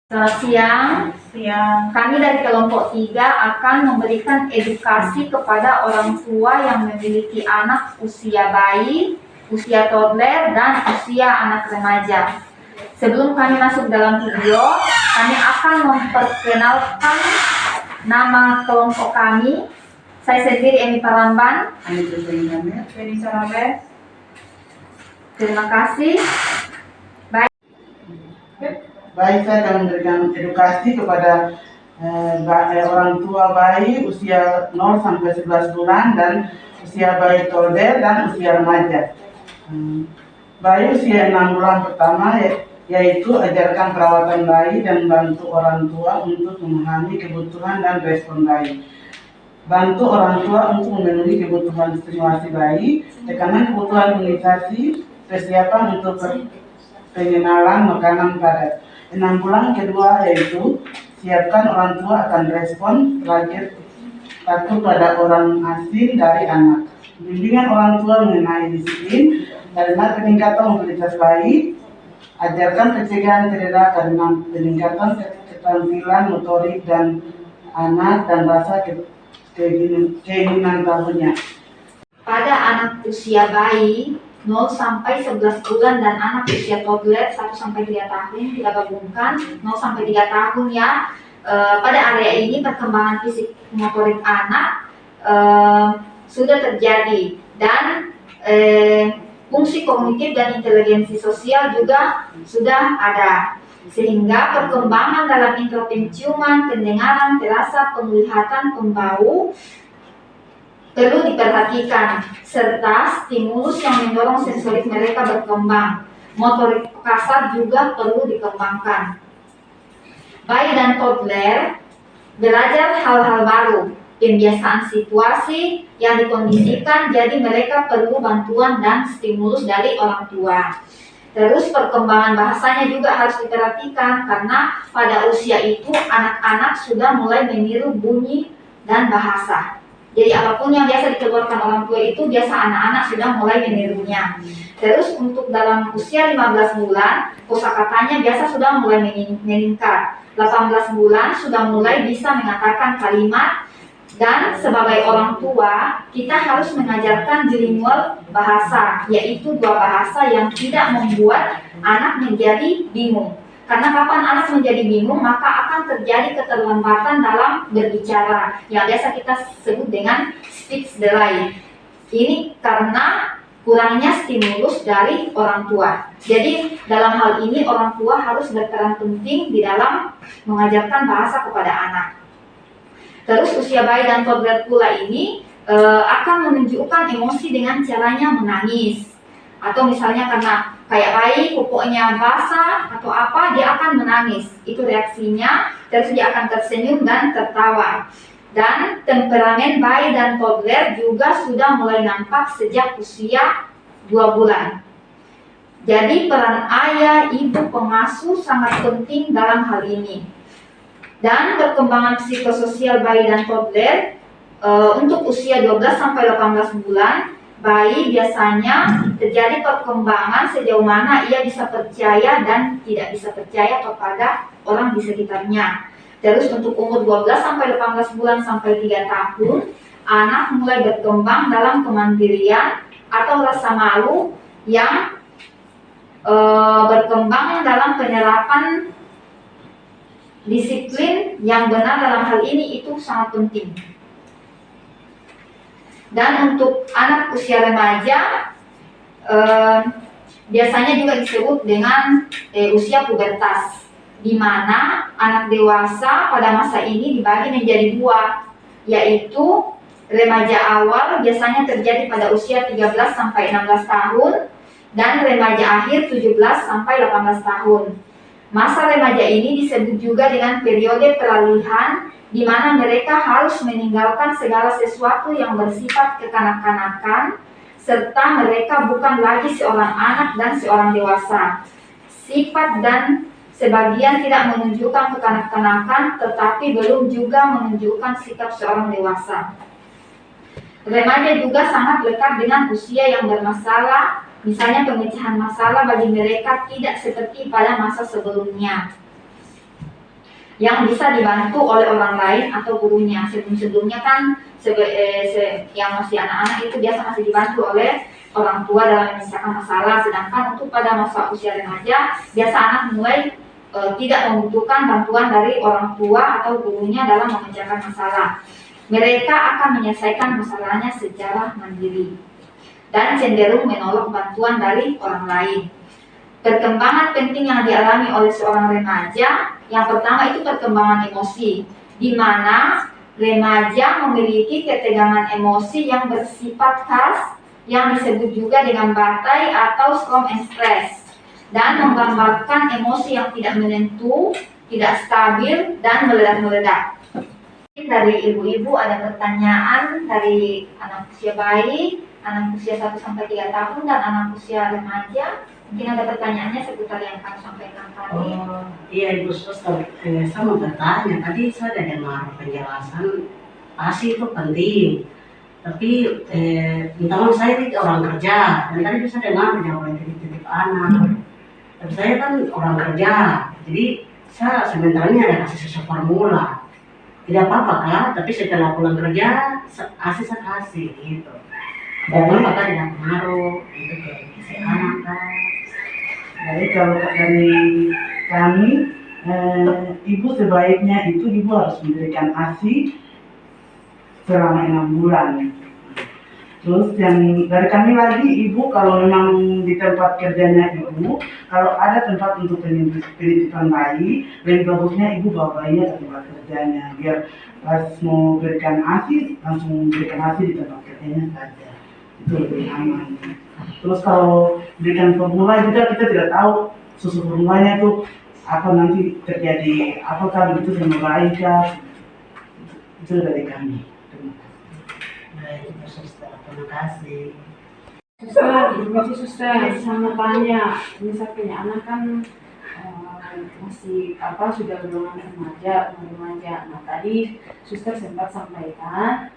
Selamat siang. Kami dari kelompok 3 akan memberikan edukasi kepada orang tua yang memiliki anak usia bayi, usia toddler, dan usia anak remaja. Sebelum kami masuk dalam video, kami akan memperkenalkan nama kelompok kami. Saya sendiri Emi Paramban. Terima kasih. Baik, saya akan memberikan edukasi kepada orang tua bayi usia 0 sampai 11 bulan dan usia bayi toddler dan usia remaja. Bayi usia 6 bulan pertama yaitu ajarkan perawatan bayi dan bantu orang tua untuk memahami kebutuhan dan respon bayi. Bantu orang tua untuk memenuhi kebutuhan stimulasi bayi, tekanan kebutuhan imunisasi, persiapan untuk pengenalan makanan padat. 6 bulan kedua yaitu siapkan orang tua akan respon terakhir takut pada orang asing dari anak. Bimbingan orang tua mengenai disiplin, kalimat peningkatan mobilitas bayi, ajarkan pencegahan cedera karena peningkatan keterampilan motorik dan anak dan rasa keinginan tahunya. Pada anak usia bayi 0 sampai 11 bulan dan anak usia toddler 1 sampai 3 tahun kita gabungkan 0 sampai 3 tahun ya. Pada area ini perkembangan fisik motorik anak sudah terjadi dan fungsi kognitif dan inteligensi sosial juga sudah ada, sehingga perkembangan dalam indera penciuman, pendengaran, perasa, penglihatan, pembau perlu diperhatikan, serta stimulus yang mendorong sensorik mereka berkembang. Motorik kasar juga perlu dikembangkan. Bayi dan toddler belajar hal-hal baru, pembiasaan situasi yang dikondisikan, jadi mereka perlu bantuan dan stimulus dari orang tua. Terus perkembangan bahasanya juga harus diperhatikan, karena pada usia itu anak-anak sudah mulai meniru bunyi dan bahasa. Jadi apapun yang biasa dikeluarkan orang tua itu biasa anak-anak sudah mulai menirunya. Terus untuk dalam usia 15 bulan, kosakatanya biasa sudah mulai meningkat. 18 bulan sudah mulai bisa mengatakan kalimat, dan sebagai orang tua kita harus mengajarkan bilingual bahasa, yaitu 2 bahasa yang tidak membuat anak menjadi bingung. Karena kapan anak menjadi bingung, maka akan terjadi keterlambatan dalam berbicara, yang biasa kita sebut dengan speech delay. Ini karena kurangnya stimulus dari orang tua. Jadi dalam hal ini orang tua harus berperan penting di dalam mengajarkan bahasa kepada anak. Terus usia bayi dan toddler pula ini akan menunjukkan emosi dengan caranya menangis. Atau misalnya karena kayak bayi pupuknya basah atau apa, dia akan menangis. Itu reaksinya. Terus dia akan tersenyum dan tertawa. Dan temperamen bayi dan toddler juga sudah mulai nampak sejak usia 2 bulan. Jadi peran ayah, ibu, pengasuh sangat penting dalam hal ini. Dan perkembangan psikososial bayi dan toddler untuk usia 12 sampai 18 bulan, bayi biasanya terjadi perkembangan sejauh mana ia bisa percaya dan tidak bisa percaya kepada orang di sekitarnya. Terus untuk umur 12 sampai 18 bulan sampai 3 tahun, anak mulai berkembang dalam kemandirian atau rasa malu yang berkembang dalam penerapan disiplin yang benar. Dalam hal ini itu sangat penting. Dan untuk anak usia remaja biasanya juga disebut dengan usia pubertas, di mana anak dewasa pada masa ini dibagi menjadi 2, yaitu remaja awal biasanya terjadi pada usia 13 sampai 16 tahun dan remaja akhir 17 sampai 18 tahun. Masa remaja ini disebut juga dengan periode peralihan, di mana mereka harus meninggalkan segala sesuatu yang bersifat kekanak-kanakan, serta mereka bukan lagi seorang anak dan seorang dewasa. Sifat dan sebagian tidak menunjukkan kekanak-kanakan, tetapi belum juga menunjukkan sikap seorang dewasa. Remaja juga sangat lekat dengan usia yang bermasalah, misalnya pemecahan masalah bagi mereka tidak seperti pada masa sebelumnya. yang bisa dibantu oleh orang lain atau gurunya. Sebelum-sebelumnya kan yang masih anak-anak itu biasa masih dibantu oleh orang tua dalam menyelesaikan masalah, sedangkan untuk pada masa usia remaja biasa anak mulai tidak membutuhkan bantuan dari orang tua atau gurunya dalam mengerjakan masalah. Mereka akan menyelesaikan masalahnya secara mandiri dan cenderung menolak bantuan dari orang lain. Perkembangan penting yang dialami oleh seorang remaja, yang pertama itu perkembangan emosi, di mana remaja memiliki ketegangan emosi yang bersifat khas, yang disebut juga dengan batai atau storm and stress, dan menggambarkan emosi yang tidak menentu, tidak stabil, dan meledak-meledak. Dari ibu-ibu ada pertanyaan dari anak usia bayi, anak usia 1-3 tahun, dan anak usia remaja. Mungkin ada pertanyaannya seputar yang kami sampaikan tadi. Oh, iya Ibu Suster, saya mau bertanya, tadi saya ada dengar penjelasan ASI itu penting, tapi teman saya ini orang kerja, dan tadi bisa dengar jangan boleh titip-titip anak, tapi saya kan orang kerja, jadi saya sebenarnya ada kasih formula, tidak apa-apa kak, tapi setelah pulang kerja ASI saya kasih gitu, dan apakah tidak pengaruh itu ke isi anak kak? Jadi kalau dari kami, ibu sebaiknya itu ibu harus memberikan ASI selama 6 bulan. Terus yang dari kami lagi, ibu kalau memang di tempat kerjanya ibu, kalau ada tempat untuk penitipan bayi, lebih bagusnya ibu bawa bayinya ke tempat kerjanya, biar pas mau berikan ASI langsung berikan ASI di tempat kerjanya saja, itu lebih aman. Terus kalau berikan formula juga kita tidak tahu susu formulanya itu apa nanti terjadi, apakah begitu sama bayi kah? Itu dari kami. Baik, Suster, terima kasih. Suster, terima kasih Suster. Saya mau tanya, misalnya anak kan masih sudah golongan remaja. Nah tadi Suster sempat sampaikan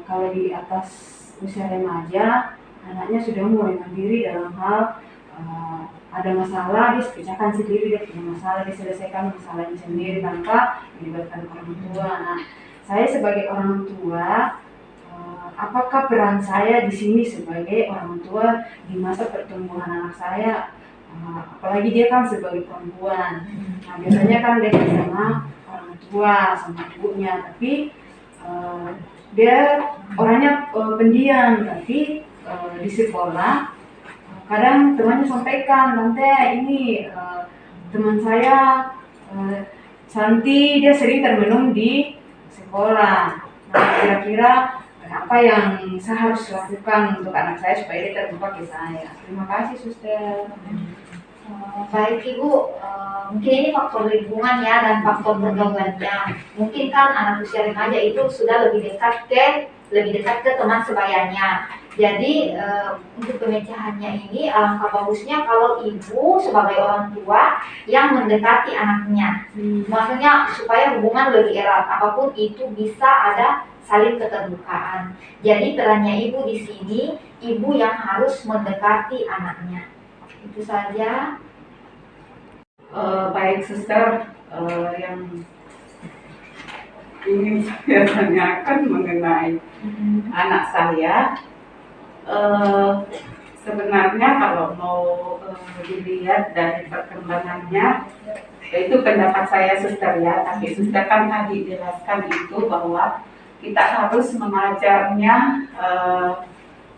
kalau di atas usia remaja anaknya sudah mulai mandiri dalam hal ada masalah dia pecahkan sendiri, dia punya masalah diselesaikan masalahnya sendiri tanpa melibatkan orang tua. Nah, saya sebagai orang tua, apakah peran saya di sini sebagai orang tua di masa pertumbuhan anak saya? Apalagi dia kan sebagai perempuan. Nah, biasanya kan dia sama orang tua, sama ibunya, tapi dia orangnya pendiam, tapi di sekolah kadang temannya sampaikan, tante ini teman saya Santi, dia sering termenung di sekolah. Nah, kira-kira apa yang saya harus lakukan untuk anak saya supaya dia terbuka ke saya? Terima kasih Suster. Baik Ibu, mungkin ini faktor lingkungan ya dan faktor pergaulannya. Mungkin kan anak usia remaja itu sudah lebih dekat ke teman sebayanya. Jadi untuk pemecahannya ini alangkah bagusnya kalau ibu sebagai orang tua yang mendekati anaknya. Maksudnya supaya hubungan lebih erat, apapun itu bisa ada saling keterbukaan. Jadi perannya ibu di sini, ibu yang harus mendekati anaknya. Itu saja. Baik Suster, yang ingin saya tanyakan mengenai anak saya, sebenarnya kalau mau dilihat dari perkembangannya, itu pendapat saya Suster ya, tapi Suster kan tadi jelaskan itu bahwa kita harus mengajarnya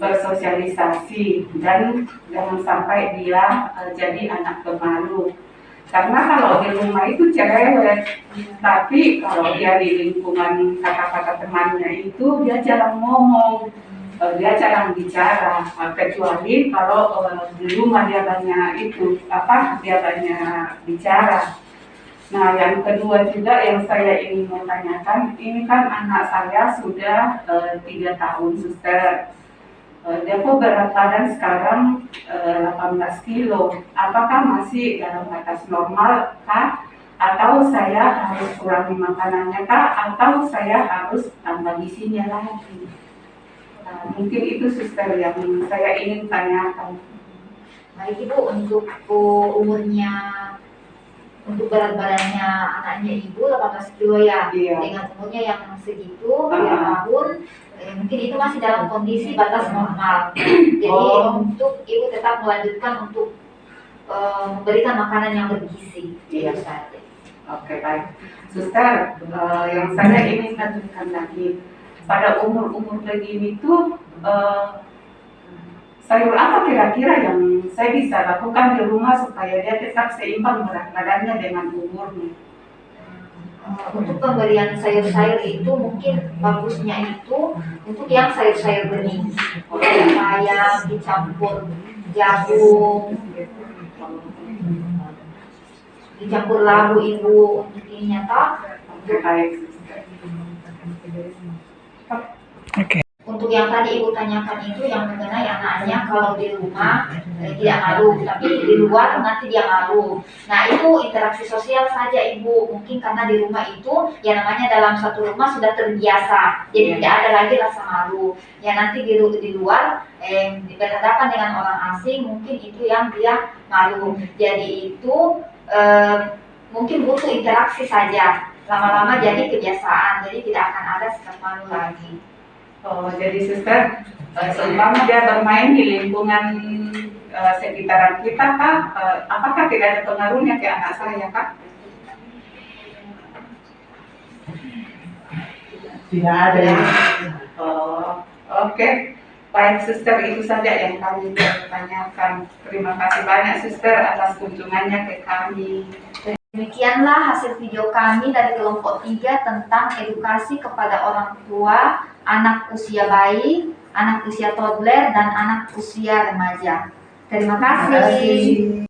bersosialisasi dan jangan sampai dia jadi anak pemalu. Karena kalau di rumah itu cerewet, tapi kalau dia di lingkungan kata-kata temannya itu dia jarang ngomong, dia jarang bicara, kecuali kalau di rumah dia banyak dia banyak bicara. Nah, yang kedua juga yang saya ingin menanyakan, ini kan anak saya sudah 3 tahun Suster. Dia berat badan sekarang 18 kilo. Apakah masih dalam batas normal kah? Atau saya harus kurangi makanannya kah? Atau saya harus tambah gizinya lagi? Mungkin itu Suster yang saya ingin tanyakan. Baik Ibu, untuk umurnya untuk berat badannya anaknya ibu 18 kilo ya, Iya. dengan umurnya yang segitu 3 tahun, mungkin itu masih dalam kondisi batas normal. Jadi untuk ibu tetap melanjutkan untuk memberikan makanan yang bergizi. Iya. Itu saja. Oke, baik. Suster, yang saya ingin tanyakan lagi, pada umur-umur begini tuh, sayur apa kira-kira yang saya bisa lakukan di rumah supaya dia tetap seimbang berat badannya dengan umurnya? Untuk pemberian sayur-sayur itu mungkin bagusnya itu untuk yang sayur-sayur bening, kayak dicampur jagung, dicampur labu ibu untuk ininya toh. Oke, baik, suster. Untuk yang tadi ibu tanyakan itu yang mengenai anaknya kalau di rumah tidak ngaluh, tapi di luar nanti dia ngaluh. Nah itu interaksi sosial saja ibu, mungkin karena di rumah itu ya namanya dalam satu rumah sudah terbiasa, jadi tidak ada lagi rasa malu. Ya nanti di luar berhadapan dengan orang asing mungkin itu yang dia malu. Jadi itu mungkin butuh interaksi saja, lama-lama jadi kebiasaan, jadi tidak akan ada sikap malu lagi. Oh, jadi suster, seumpama dia bermain di lingkungan sekitaran kita, Kak, apakah tidak ada pengaruhnya ke anak saya, Kak? Tidak ada ya. Oh, oke. Baik, suster, itu saja yang kami tanyakan. Terima kasih banyak, suster, atas kunjungannya ke kami. Demikianlah hasil video kami dari kelompok 3 tentang edukasi kepada orang tua, anak usia bayi, anak usia toddler, dan anak usia remaja. Terima kasih.